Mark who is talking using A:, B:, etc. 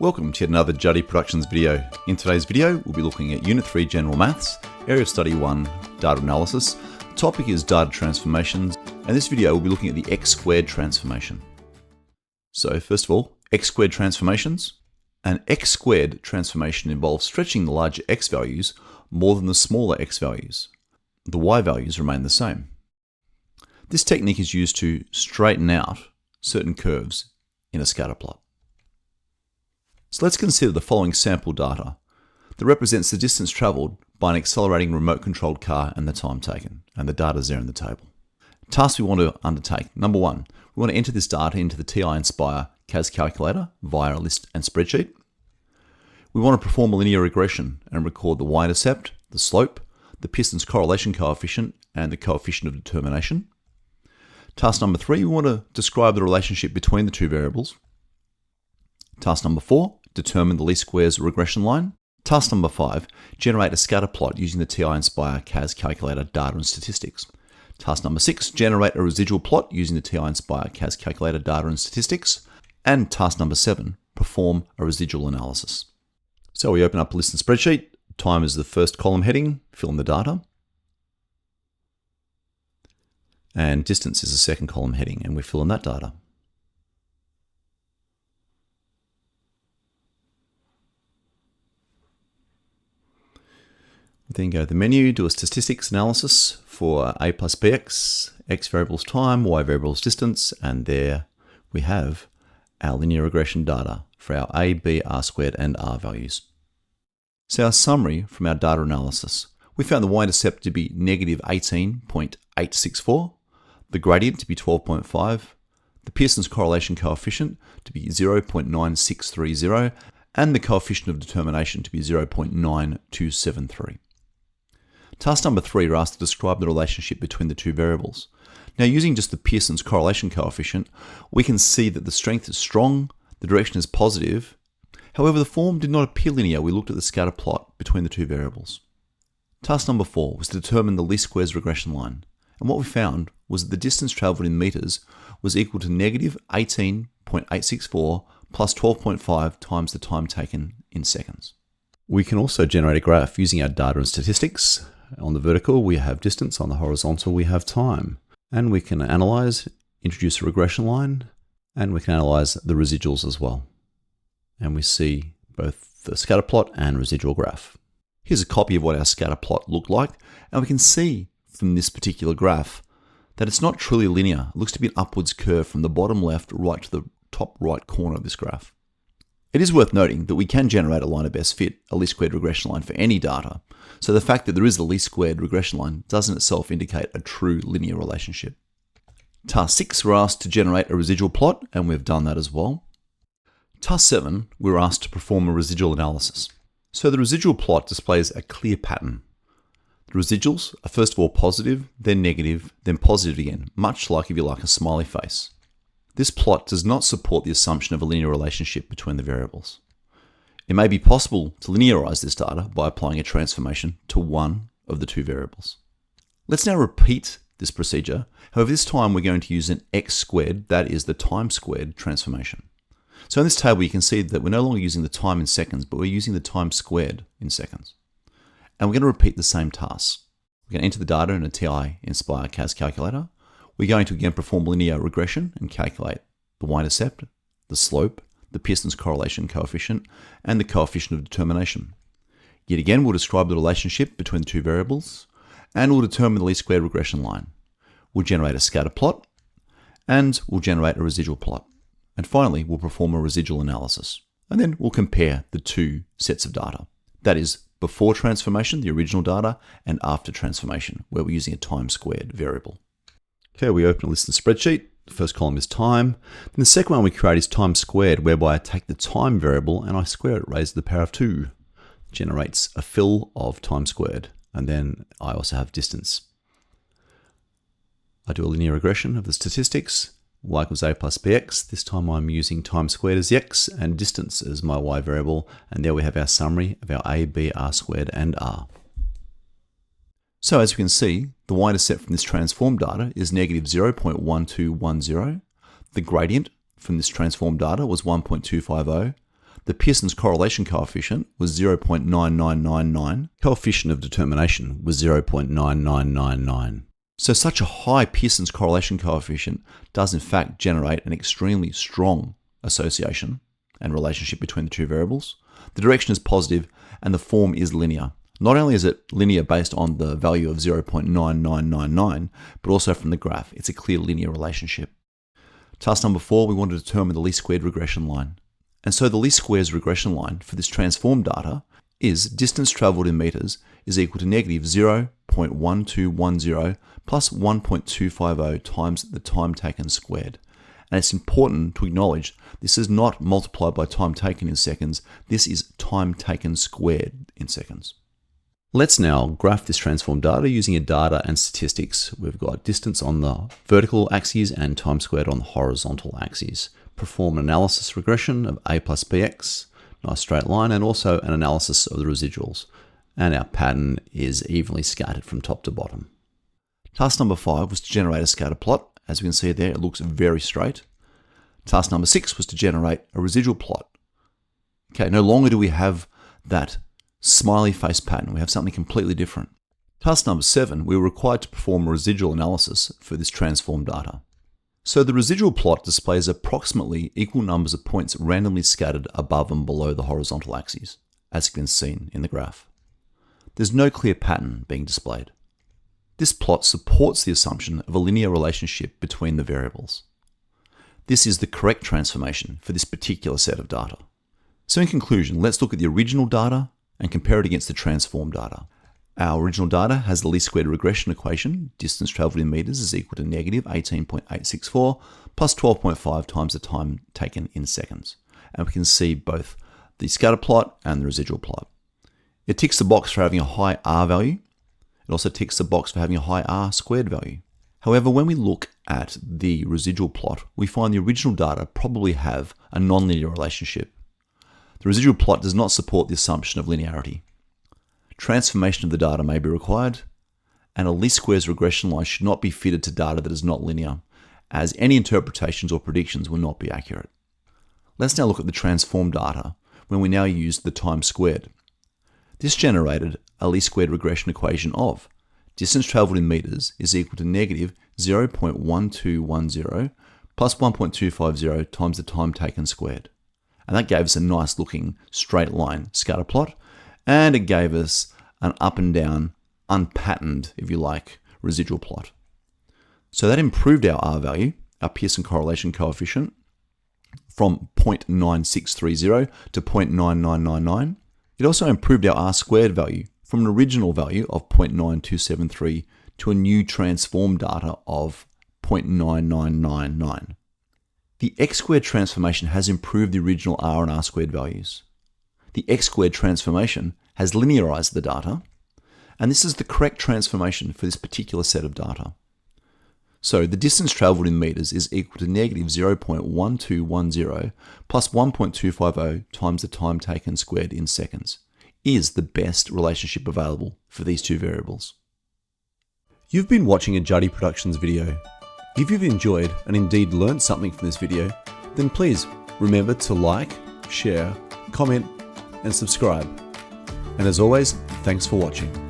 A: Welcome to yet another Juddy Productions video. In today's video, we'll be looking at Unit 3 General Maths, Area of Study 1, Data Analysis. The topic is data transformations, and this video will be looking at the x squared transformation. So first of all, x squared transformations. An x squared transformation involves stretching the larger x values more than the smaller x values. The y values remain the same. This technique is used to straighten out certain curves in a scatter plot. So let's consider the following sample data that represents the distance travelled by an accelerating remote controlled car and the time taken, and the data is there in the table. Tasks we want to undertake. Number one, we want to enter this data into the TI Nspire CAS calculator via a list and spreadsheet. We want to perform a linear regression and record the y-intercept, the slope, the Pearson's correlation coefficient, and the coefficient of determination. Task number 3, we want to describe the relationship between the two variables. Task number 4, determine the least squares regression line. Task number 5, generate a scatter plot using the TI Nspire CAS calculator data and statistics. Task number 6, generate a residual plot using the TI Nspire CAS calculator data and statistics. And task number 7, perform a residual analysis. So we open up a list and spreadsheet. Time is the first column heading, fill in the data. And distance is the second column heading, and we fill in that data. We then go to the menu, do a statistics analysis for a plus bx, x variables time, y variables distance, and there we have our linear regression data for our a, b, r squared, and r values. So our summary from our data analysis. We found the y-intercept to be negative 18.864, the gradient to be 12.5, the Pearson's correlation coefficient to be 0.9630, and the coefficient of determination to be 0.9273. Task number 3 are asked to describe the relationship between the two variables. Now, using just the Pearson's correlation coefficient, we can see that the strength is strong, the direction is positive. However, the form did not appear linear. We looked at the scatter plot between the two variables. Task number 4 was to determine the least squares regression line. And what we found was that the distance travelled in meters was equal to negative 18.864 plus 12.5 times the time taken in seconds. We can also generate a graph using our data and statistics. On the vertical, we have distance. On the horizontal, we have time. And we can analyze, introduce a regression line, and we can analyze the residuals as well. And we see both the scatter plot and residual graph. Here's a copy of what our scatter plot looked like, and we can see from this particular graph that it's not truly linear. It looks to be an upwards curve from the bottom left right to the top right corner of this graph. It is worth noting that we can generate a line of best fit, a least squared regression line for any data. So the fact that there is a least squared regression line doesn't itself indicate a true linear relationship. Task 6, we're asked to generate a residual plot, and we've done that as well. Task 7, we're asked to perform a residual analysis. So the residual plot displays a clear pattern. The residuals are first of all positive, then negative, then positive again, much like, if you like, a smiley face. This plot does not support the assumption of a linear relationship between the variables. It may be possible to linearize this data by applying a transformation to one of the two variables. Let's now repeat this procedure. However, this time we're going to use an x squared, that is the time squared transformation. So in this table, you can see that we're no longer using the time in seconds, but we're using the time squared in seconds. And we're going to repeat the same task. We're going to enter the data in a TI Nspire CAS calculator. We're going to again perform linear regression and calculate the y-intercept, the slope, the Pearson's correlation coefficient, and the coefficient of determination. Yet again, we'll describe the relationship between the two variables, and we'll determine the least squared regression line. We'll generate a scatter plot, and we'll generate a residual plot. And finally, we'll perform a residual analysis. And then we'll compare the two sets of data. That is, before transformation, the original data, and after transformation, where we're using a time squared variable. Okay, we open a list and spreadsheet. The first column is time. Then the second one we create is time squared, whereby I take the time variable and I square it raised to the power of 2. It generates a fill of time squared. And then I also have distance. I do a linear regression of the statistics. Y equals a plus bx. This time I'm using time squared as the x and distance as my y variable. And there we have our summary of our a, b, r squared, and r. So as you can see, the y-intercept from this transformed data is negative 0.1210. The gradient from this transformed data was 1.250. The Pearson's correlation coefficient was 0.9999. Coefficient of determination was 0.9999. So such a high Pearson's correlation coefficient does in fact generate an extremely strong association and relationship between the two variables. The direction is positive and the form is linear. Not only is it linear based on the value of 0.9999, but also from the graph. It's a clear linear relationship. Task number 4, we want to determine the least squared regression line. And so the least squares regression line for this transformed data is distance travelled in meters is equal to negative 0.1210 plus 1.250 times the time taken squared. And it's important to acknowledge this is not multiplied by time taken in seconds, this is time taken squared in seconds. Let's now graph this transformed data using a data and statistics. We've got distance on the vertical axes and time squared on the horizontal axes. Perform an analysis regression of a plus bx, nice straight line, and also an analysis of the residuals. And our pattern is evenly scattered from top to bottom. Task number 5 was to generate a scatter plot. As we can see there, it looks very straight. Task number 6 was to generate a residual plot. Okay, no longer do we have that smiley face pattern. We have something completely different. Task number 7, we were required to perform a residual analysis for this transformed data. So the residual plot displays approximately equal numbers of points randomly scattered above and below the horizontal axes, as can be seen in the graph. There's no clear pattern being displayed. This plot supports the assumption of a linear relationship between the variables. This is the correct transformation for this particular set of data. So in conclusion, let's look at the original data and compare it against the transformed data. Our original data has the least squared regression equation, distance travelled in meters is equal to negative 18.864 plus 12.5 times the time taken in seconds. And we can see both the scatter plot and the residual plot. It ticks the box for having a high R value. It also ticks the box for having a high R squared value. However, when we look at the residual plot, we find the original data probably have a nonlinear relationship. The residual plot does not support the assumption of linearity. Transformation of the data may be required, and a least squares regression line should not be fitted to data that is not linear, as any interpretations or predictions will not be accurate. Let's now look at the transformed data when we now use the time squared. This generated a least squared regression equation of distance travelled in meters is equal to negative 0.1210 plus 1.250 times the time taken squared. And that gave us a nice looking straight line scatter plot, and it gave us an up and down, unpatterned, if you like, residual plot. So that improved our R value, our Pearson correlation coefficient, from 0.9630 to 0.9999. It also improved our R squared value from an original value of 0.9273 to a new transformed data of 0.9999. The x squared transformation has improved the original R and R squared values. The x squared transformation has linearized the data, and this is the correct transformation for this particular set of data. So the distance travelled in meters is equal to negative 0.1210 plus 1.250 times the time taken squared in seconds is the best relationship available for these two variables. You've been watching a Juddy Productions video. If you've enjoyed and indeed learned something from this video, then please remember to like, share, comment, and subscribe. And as always, thanks for watching.